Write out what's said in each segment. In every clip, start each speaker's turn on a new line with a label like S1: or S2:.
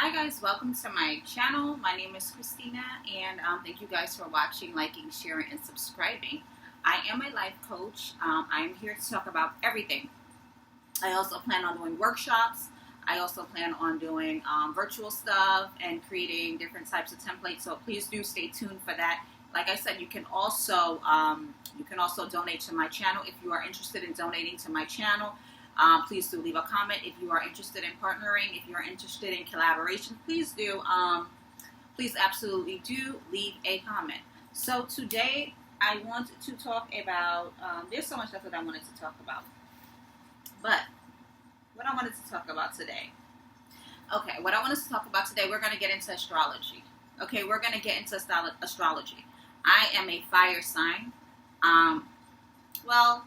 S1: Hi guys, welcome to my channel. My name is Christina and thank you guys for watching, liking, sharing, and subscribing. I am a life coach. I am here to talk about everything. I also plan on doing workshops. I also plan on doing virtual stuff and creating different types of templates. So please do stay tuned for that. Like I said, you can also donate to my channel if you are interested in donating to my channel. Please do leave a comment if you are interested in partnering. If you are interested in collaboration, please do. Please absolutely do leave a comment. So today I wanted to talk about. There's so much stuff that I wanted to talk about, but what I wanted to talk about today. Okay, what I wanted to talk about today, we're going to get into astrology. Okay, we're going to get into astrology. I am a fire sign. Well,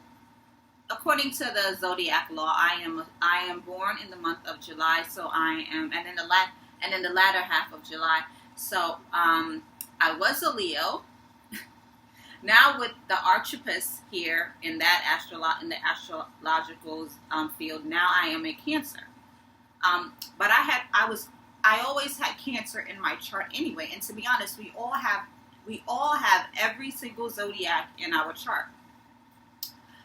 S1: according to the Zodiac law, I am born in the month of July, so I am, and in the latter half of July. So I was a Leo. Now with the archetypes here in that in the astrological field, now I am a Cancer. But I always had Cancer in my chart anyway. And to be honest, we all have every single zodiac in our chart.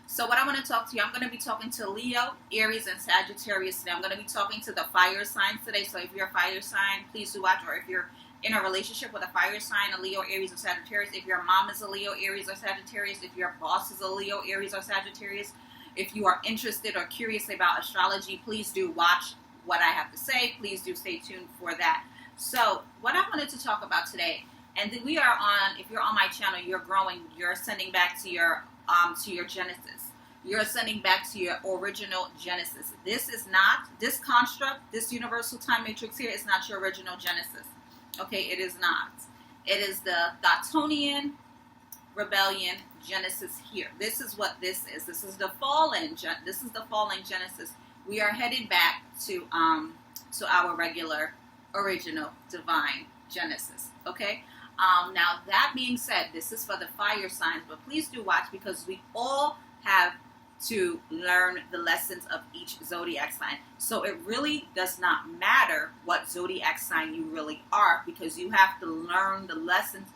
S1: So what I want to talk to you, I'm going to be talking to Leo, Aries, and Sagittarius today. I'm going to be talking to the fire signs today. So if you're a fire sign, please do watch. Or if you're in a relationship with a fire sign, a Leo, Aries, or Sagittarius. If your mom is a Leo, Aries, or Sagittarius. If your boss is a Leo, Aries, or Sagittarius. If you are interested or curious about astrology, please do watch what I have to say. Please do stay tuned for that. So what I wanted to talk about today, and we are on, if you're on my channel, you're growing, you're ascending back to your Genesis. You're ascending back to your original Genesis. This is not, this construct, this universal time matrix here is not your original Genesis. Okay, it is not. It is the Thottonian rebellion Genesis here. This is what this is. This is the fallen Genesis. We are headed back to our regular original divine Genesis. Okay? Now that being said, this is for the fire signs, but please do watch because we all have to learn the lessons of each zodiac sign. So it really does not matter what zodiac sign you really are, because you have to learn the lessons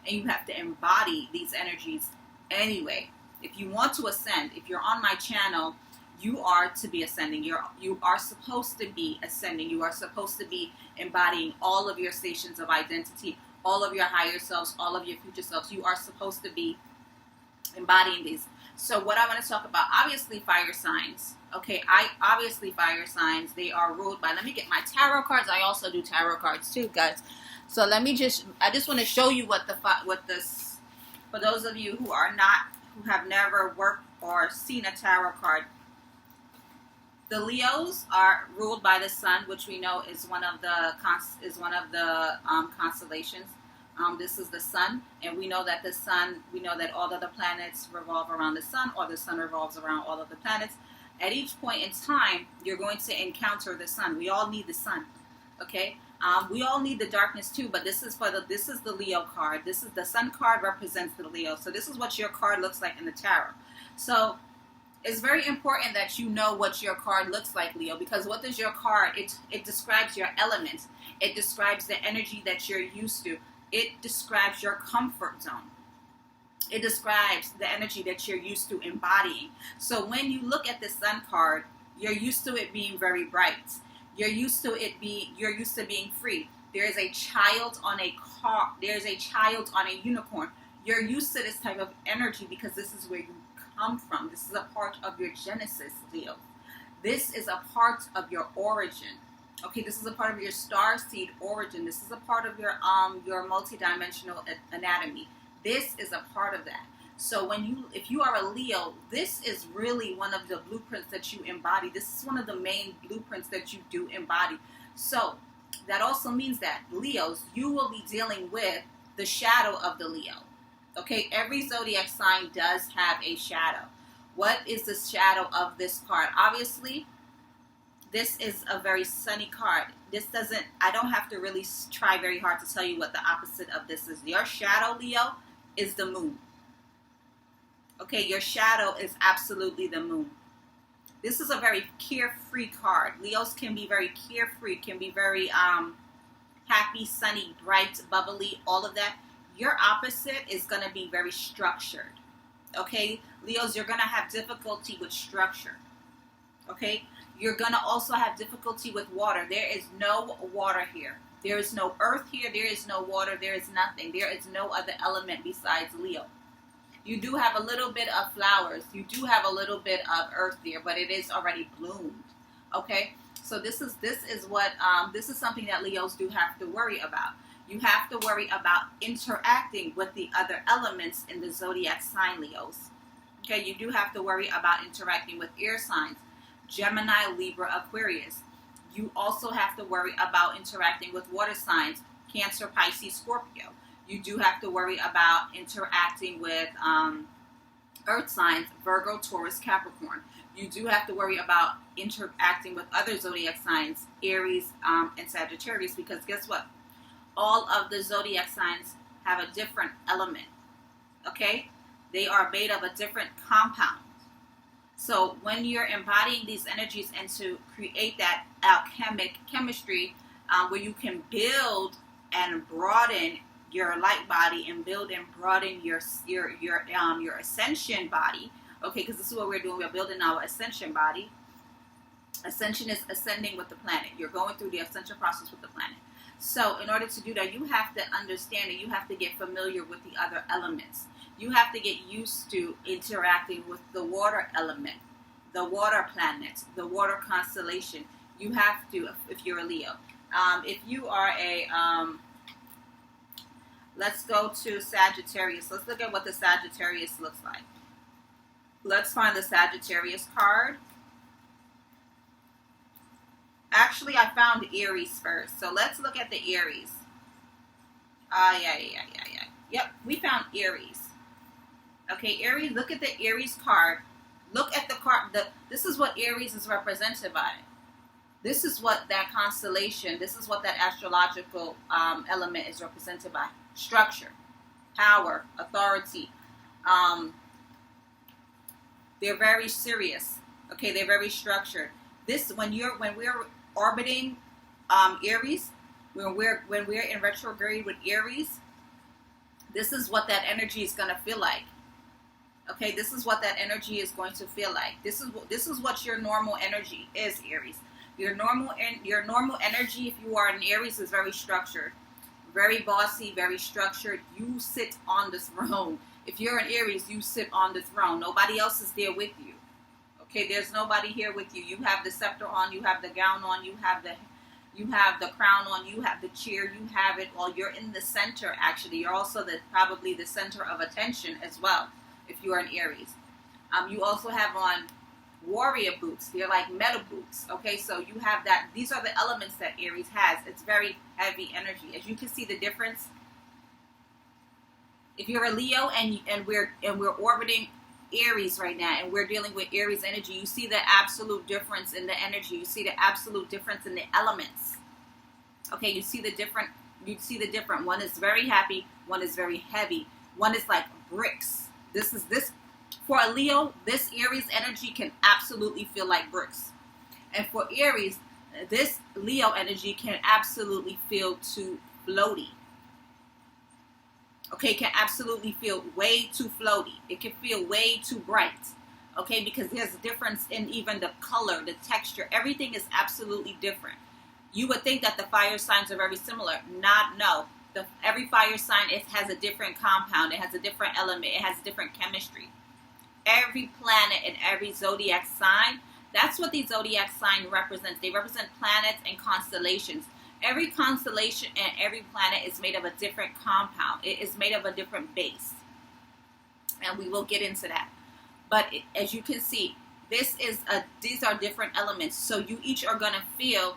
S1: and you have to embody these energies anyway. If you want to ascend, if you're on my channel, you are to be ascending. You are supposed to be ascending. You are supposed to be embodying all of your stations of identity, all of your higher selves, all of your future selves. You are supposed to be embodying these. So what I want to talk about, obviously fire signs. Okay, obviously fire signs, they are ruled by, let me get my tarot cards. I also do tarot cards too, guys. So I just want to show you what this, for those of you who have never worked or seen a tarot card. The Leos are ruled by the sun, which we know is one of the constellations. This is the sun, and we know that all of the planets revolve around the sun, or the sun revolves around all of the planets. At each point in time, you're going to encounter the sun. We all need the sun, okay? We all need the darkness too, but this is the Leo card. This is the sun card, represents the Leo. So this is what your card looks like in the tarot. So it's very important that you know what your card looks like, Leo, because what does your card? It describes your element. It describes the energy that you're used to. It describes your comfort zone. It describes the energy that you're used to embodying. So when you look at the sun card, you're used to it being very bright. You're used to being free. There is a child on a car. There's a child on a unicorn. You're used to this type of energy because this is where you come from. This is a part of your Genesis, Leo. This is a part of your origin. Okay, this is a part of your star seed origin. This is a part of your multidimensional anatomy. This is a part of that. So if you are a Leo, this is really one of the blueprints that you embody. This is one of the main blueprints that you do embody. So that also means that Leos, you will be dealing with the shadow of the Leo. Okay, every zodiac sign does have a shadow. What is the shadow of this card? Obviously, this is a very sunny card. I don't have to really try very hard to tell you what the opposite of this is. Your shadow, Leo, is the moon. Okay, your shadow is absolutely the moon. This is a very carefree card. Leos can be very carefree, can be very happy, sunny, bright, bubbly, all of that. Your opposite is going to be very structured. Okay, Leos, you're going to have difficulty with structure. Okay, you're going to also have difficulty with water. There is no water here. There is no earth here. There is no water. There is nothing. There is no other element besides Leo. You do have a little bit of flowers. You do have a little bit of earth there, but it is already bloomed. Okay, so this is something that Leos do have to worry about. You have to worry about interacting with the other elements in the zodiac sign, Leos. Okay, you do have to worry about interacting with air signs, Gemini, Libra, Aquarius. You also have to worry about interacting with water signs, Cancer, Pisces, Scorpio. You do have to worry about interacting with earth signs, Virgo, Taurus, Capricorn. You do have to worry about interacting with other zodiac signs, Aries, and Sagittarius, because guess what? All of the zodiac signs have a different element, okay? They are made of a different compound. So when you're embodying these energies and to create that alchemic chemistry where you can build and broaden your light body and build and broaden your ascension body, okay, because this is what we're doing. We're building our ascension body. Ascension is ascending with the planet. You're going through the ascension process with the planet. So in order to do that, you have to understand and you have to get familiar with the other elements. You have to get used to interacting with the water element, the water planets, the water constellation. You have to, if you're a Leo. If you are a, let's go to Sagittarius. Let's look at what the Sagittarius looks like. Let's find the Sagittarius card. Actually, I found Aries first. So let's look at the Aries. Yeah. Yep, we found Aries. Okay, Aries, look at the Aries card. Look at the card. This is what Aries is represented by. This is what that constellation, this is what that astrological element is represented by. Structure, power, authority. They're very serious. Okay, they're very structured. This when we're orbiting Aries, when we're in retrograde with Aries, this is what that energy is going to feel like. Okay, this is what that energy is going to feel like. This is what your normal energy is, Aries. Your normal energy, if you are an Aries, is very structured, very bossy, very structured. You sit on the throne. If you're an Aries, you sit on the throne. Nobody else is there with you. Okay, there's nobody here with you. You have the scepter on, you have the gown on, you have the crown on, you have the chair, you have it all. You're in the center, actually. You're also probably the center of attention as well, if you are an Aries. You also have on warrior boots. They're like metal boots. Okay, so you have that. These are the elements that Aries has. It's very heavy energy. As you can see the difference. If you're a Leo and we're orbiting Aries right now, and we're dealing with Aries energy, you see the absolute difference in the energy. You see the absolute difference in the elements. Okay, you see the different. One is very happy. One is very heavy. One is like bricks. This for a Leo. This Aries energy can absolutely feel like bricks, and for Aries, this Leo energy can absolutely feel too floaty. Okay, it can absolutely feel way too floaty. It can feel way too bright. Okay, because there's a difference in even the color, the texture. Everything is absolutely different. You would think that the fire signs are very similar. No. Every fire sign, it has a different compound. It has a different element. It has a different chemistry. Every planet and every zodiac sign, that's what the zodiac sign represents. They represent planets and constellations. Every constellation and every planet is made of a different compound. It is made of a different base. And we will get into that. But as you can see, these are different elements. So you each are going to feel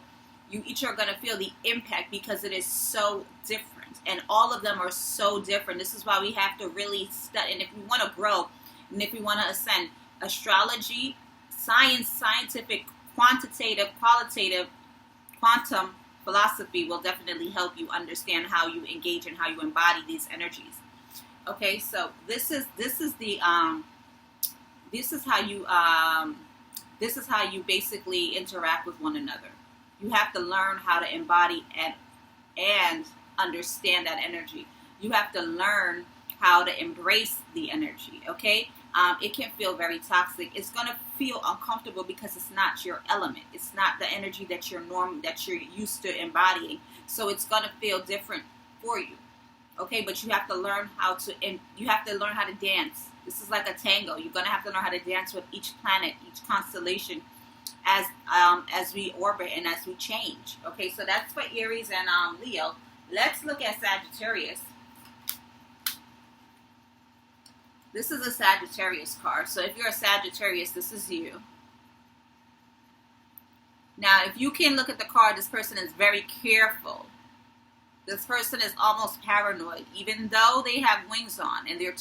S1: the impact because it is so different. And all of them are so different. This is why we have to really study. And if we want to grow, and if we want to ascend, astrology, science, scientific, quantitative, qualitative, quantum philosophy will definitely help you understand how you engage and how you embody these energies. Okay, so this is how you This is how you basically interact with one another. You have to learn how to embody and understand that energy. You have to learn how to embrace the energy, okay? It can feel very toxic. It's going to feel uncomfortable because it's not your element. It's not the energy that you're used to embodying. So it's going to feel different for you, okay? But you have to learn how to dance. This is like a tango. You're going to have to learn how to dance with each planet, each constellation, as we orbit and as we change. Okay, so that's for Aries and Leo. Let's look at Sagittarius. This is a Sagittarius card. So if you're a Sagittarius, this is you. Now, if you can look at the card, this person is very careful. This person is almost paranoid, even though they have wings on and they're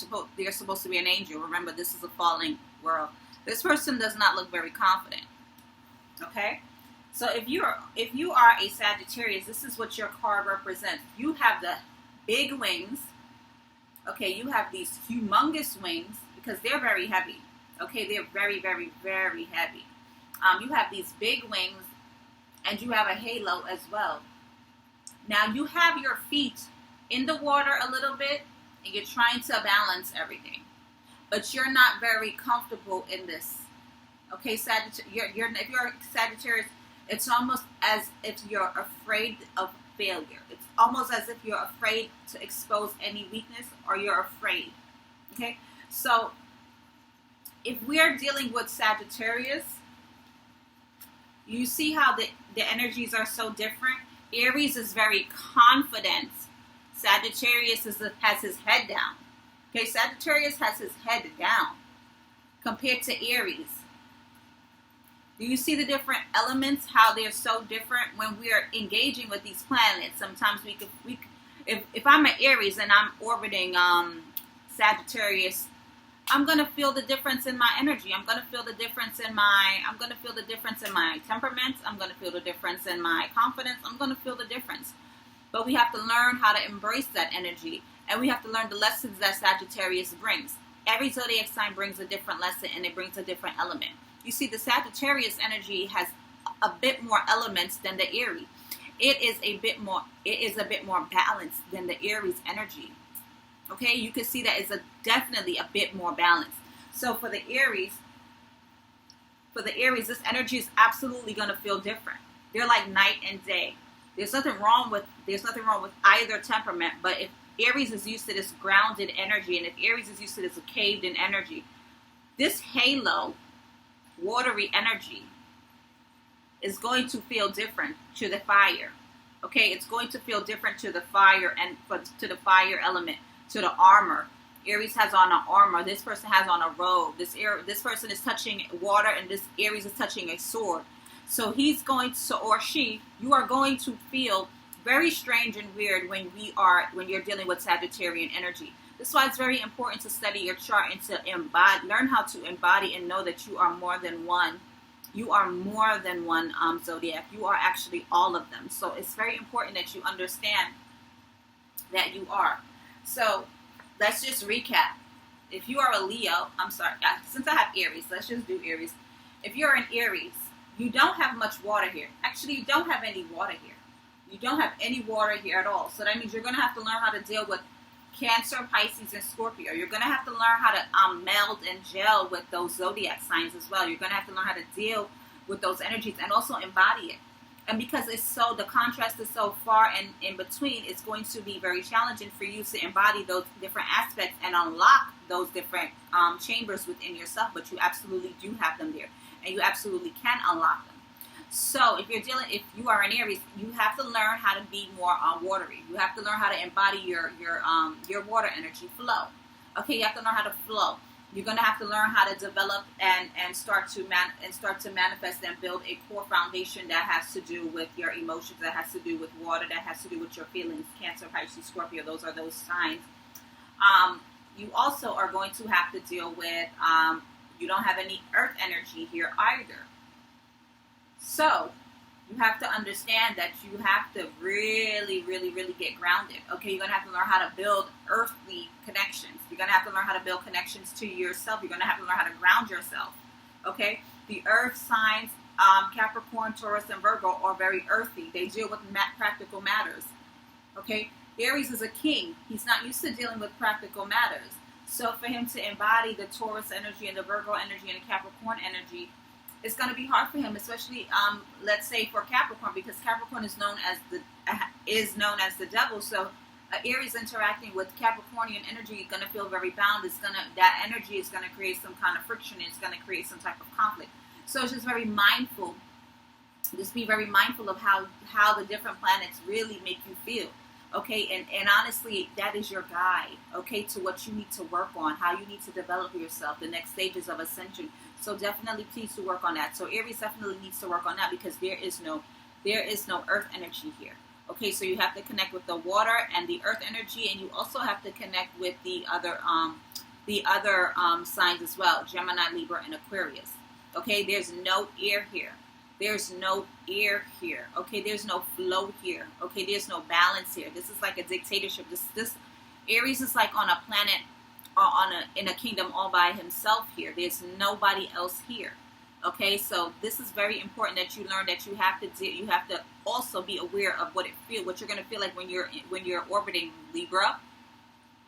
S1: supposed to be an angel. Remember, this is a falling world. This person does not look very confident. Okay? So if you are a Sagittarius, this is what your card represents. You have the big wings. Okay, you have these humongous wings because they're very heavy. Okay, they're very, very, very heavy. You have these big wings and you have a halo as well. Now you have your feet in the water a little bit and you're trying to balance everything. But you're not very comfortable in this. Okay, if you're a Sagittarius, it's almost as if you're afraid of failure. It's almost as if you're afraid to expose any weakness or you're afraid. Okay, so if we're dealing with Sagittarius, you see how the energies are so different. Aries is very confident. Sagittarius has his head down. Okay, Sagittarius has his head down compared to Aries. Do you see the different elements, how they're so different when we're engaging with these planets? Sometimes if I'm an Aries and I'm orbiting Sagittarius, I'm going to feel the difference in my energy. I'm going to feel the difference in my temperament. I'm going to feel the difference in my confidence. I'm going to feel the difference. But we have to learn how to embrace that energy. And we have to learn the lessons that Sagittarius brings. Every zodiac sign brings a different lesson and it brings a different element. You see, the Sagittarius energy has a bit more elements than the Aries. It is a bit more balanced than the Aries energy. Okay, you can see that it's definitely a bit more balanced. So for the Aries, this energy is absolutely going to feel different. They're like night and day. There's nothing wrong with either temperament, but if Aries is used to this grounded energy and if Aries is used to this caved in energy, this halo, watery energy, is going to feel different to the fire. Okay, it's going to feel different to the fire and to the fire element, to the armor. Aries has on an armor. This person has on a robe. This person is touching water, and this Aries is touching a sword. So you are going to feel very strange and weird when you're dealing with Sagittarian energy. This is why it's very important to study your chart and to learn how to embody and know that you are more than one. You are more than one zodiac. You are actually all of them. So it's very important that you understand that you are. So let's just recap. If you are a Leo, since I have Aries, let's just do Aries. If you're an Aries, you don't have much water here. Actually, you don't have any water here. You don't have any water here at all. So that means you're going to have to learn how to deal with Cancer, Pisces, and Scorpio. You're going to have to learn how to meld and gel with those zodiac signs as well. You're going to have to learn how to deal with those energies and also embody it. And because the contrast is so far and in between, it's going to be very challenging for you to embody those different aspects and unlock those different chambers within yourself. But you absolutely do have them there, and you absolutely can unlock them. So if you are an Aries, you have to learn how to be more watery. You have to learn how to embody your water energy flow. Okay, you have to learn how to flow. You're going to have to learn how to develop and start to manifest and build a core foundation that has to do with your emotions, that has to do with water, that has to do with your feelings. Cancer, Pisces, Scorpio, those are those signs. You also are going to have to deal with, you don't have any earth energy here either. So you have to understand that you have to really, really, really get grounded. Okay, you're going to have to learn how to build earthly connections. You're going to have to learn how to build connections to yourself. You're going to have to learn how to ground yourself. Okay, The earth signs, Capricorn, Taurus, and Virgo, are very earthy. They deal with practical matters. Okay? Aries is a king. He's not used to dealing with practical matters. So for him to embody the Taurus energy and the Virgo energy and the Capricorn energy, it's going to be hard for him, especially let's say for Capricorn, because Capricorn is known as the devil. So Aries interacting with Capricornian energy is going to feel very bound. That energy is going to create some kind of friction. It's going to create some type of conflict. So it's just very mindful. Just be very mindful of how the different planets really make you feel. Okay, and honestly, that is your guide, okay, to what you need to work on, how you need to develop yourself, the next stages of ascension. So definitely please to work on that. So Aries definitely needs to work on that, because there is no earth energy here. Okay, so you have to connect with the water and the earth energy, and you also have to connect with the other signs as well, Gemini, Libra, and Aquarius. Okay, there's no air here. There's no air here. Okay, there's no flow here. Okay, there's no balance here. This is like a dictatorship. This Aries is like on a planet, in a kingdom all by himself here. There's nobody else here. Okay, so this is very important that you learn that you have to also be aware of what you're going to feel like when you're orbiting Libra,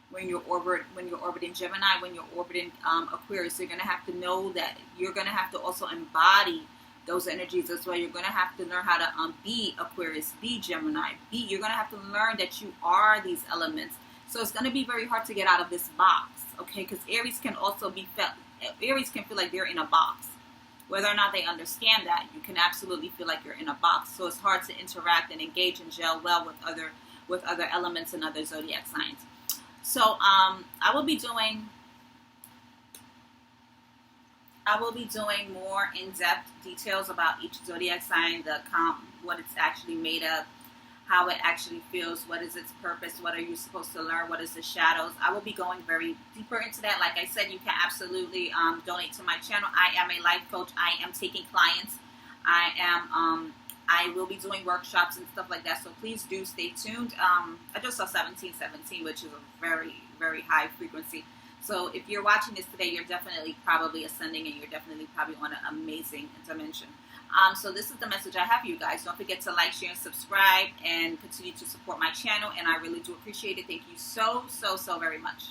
S1: when you're orbiting Gemini, when you're orbiting Aquarius. So you're going to have to know that you're going to have to also embody those energies as well. You're going to have to learn how to be Aquarius, be Gemini, you're going to have to learn that you are these elements. So it's going to be very hard to get out of this box, okay? Because Aries can feel like they're in a box. Whether or not they understand that, you can absolutely feel like you're in a box. So it's hard to interact and engage and gel well with other elements and other zodiac signs. So I will be doing more in-depth details about each zodiac sign, what it's actually made of, how it actually feels, what is its purpose, what are you supposed to learn, what is the shadows. I will be going very deeper into that. Like I said, you can absolutely donate to my channel. I am a life coach. I am taking clients. I will be doing workshops and stuff like that. So please do stay tuned. I just saw 1717, which is a very, very high frequency. So if you're watching this today, you're definitely probably ascending, and you're definitely probably on an amazing dimension. So this is the message I have for you guys. Don't forget to like, share, and subscribe, and continue to support my channel. And I really do appreciate it. Thank you so, so, so very much.